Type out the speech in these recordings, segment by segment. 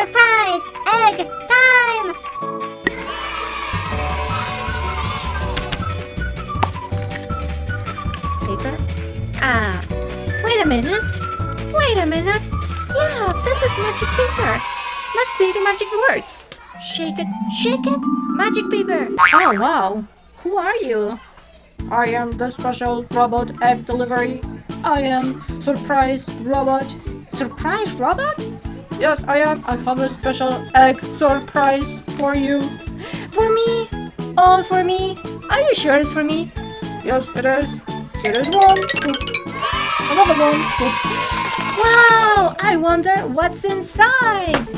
Surprise! Egg time! Paper? Wait a minute. Yeah, this is magic paper. Let's say the magic words. Shake it, magic paper. Oh, wow. Who are you? I am the special robot egg delivery. I am surprise robot. Surprise robot? Yes, I am. I have a special egg surprise for you. For me? All for me? Are you sure it's for me? Yes, it is. Here is one. Another one. Wow! I wonder what's inside.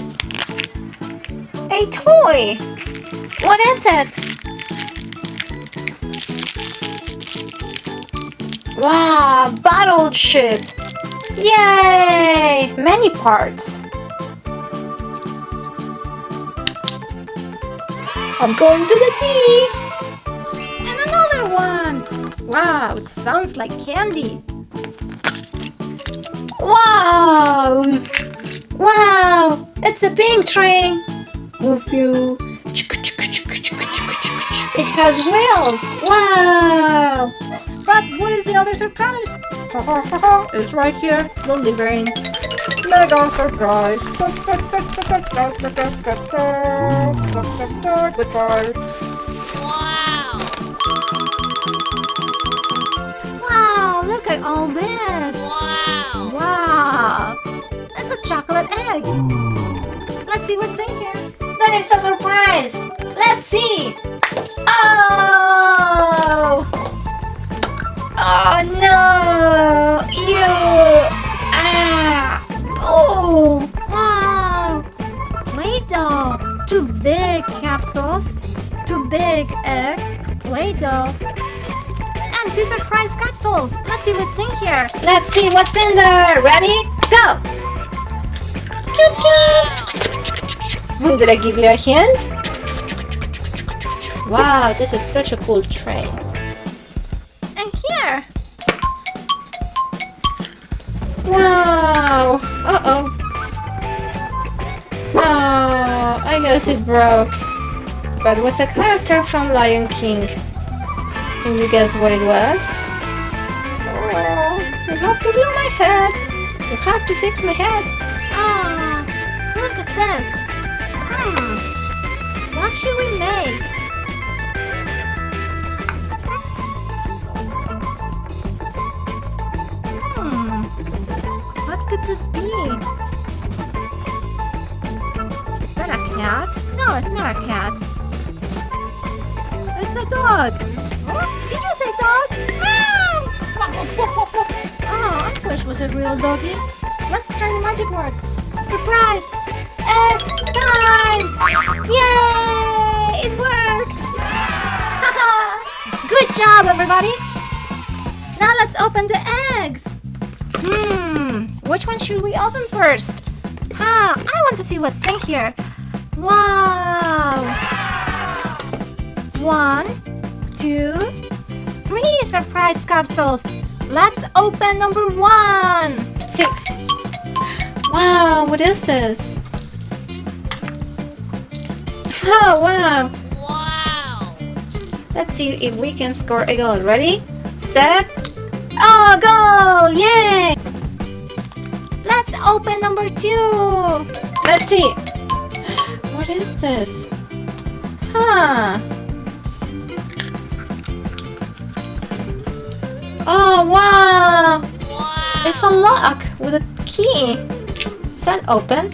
A toy. What is it? Wow! Battleship. Yay! Many parts. I'm going to the sea. And another one. Wow! Sounds like candy. Wow! Wow! It's a pink train. With you. It has wheels. Wow! But what is the other surprise? Ha ha ha ha. It's right here. Delivering. Mega surprise. Goodbye. Wow! Look at all this. Wow! It's a chocolate egg. Let's see what's in here. That is a surprise. Let's see. Oh! Oh no! Oh! Wow! Play-Doh. 2 big capsules. 2 big eggs. Play-Doh. And 2 surprise capsules. Let's see what's in here. Let's see what's in there. Ready? Go! Did I give you a hint? Wow, this is such a cool train. And here. Wow. Uh-oh. No, I guess it broke. But it was a character from Lion King. Can you guess what it was? Oh, you have to glue my head. You have to fix my head. Ah, look at this. What should we make? What could this be? Is that a cat? No, it's not a cat. It's a dog. Did you say dog? Oh, I wish it was a real doggy. Let's try the magic words. Surprise! Egg time! Yay! It worked! Good job, everybody! Now let's open the eggs. Which one should we open first? I want to see what's in here. Wow! 1, 2, 3 surprise capsules. Let's open number 1. See. Wow, what is this? Oh, wow. Let's see if we can score a goal. Ready? Set. Oh, goal! Yay! Let's open number 2. Let's see. What is this? Oh, wow! It's a lock with a key. Is that open?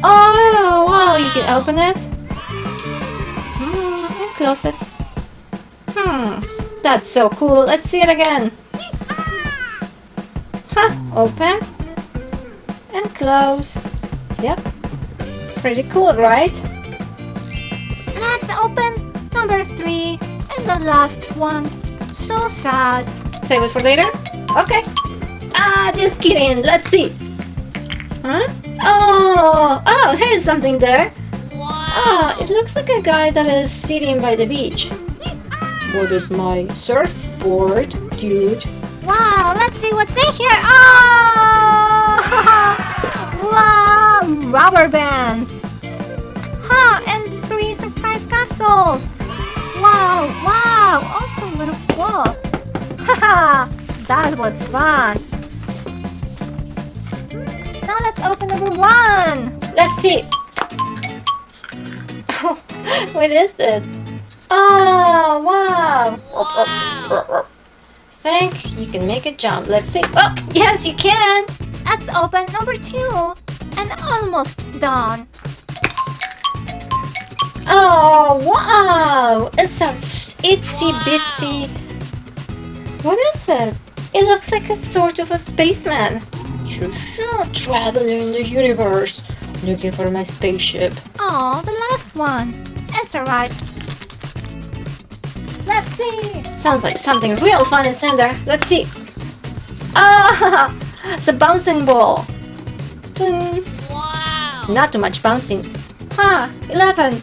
Oh, wow! You can open it. And close it. That's so cool. Let's see it again. Open and close. Yep. Pretty cool, right? Let's open number 3 and the last one. So sad. Save it for later? Okay. Just kidding. Let's see. Oh, there is something there. Oh, it looks like a guy that is sitting by the beach. What is my surfboard, dude? Wow, let's see what's in here. Oh! Wow! rubber bands. And 3 surprise capsules. Wow, also a little ball. Haha, that was fun. Now let's open number 1. Let's see. What is this? Oh, wow. Think you can make a jump. Let's see. Oh, yes, you can. Let's open number 2. And almost done. Oh, wow. It's so itsy bitsy. What is it? It looks like a sort of a spaceman. Sure, traveling the universe, looking for my spaceship. Oh, the last one. It's alright. Let's see. Sounds like something real fun is in there. Let's see. Ah, it's a bouncing ball. Wow. Not too much bouncing. 11.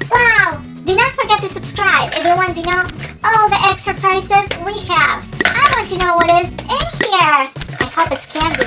Wow! Do not forget to subscribe if you want to know all the extra prizes we have. I want to know what is in here. I hope it's candy.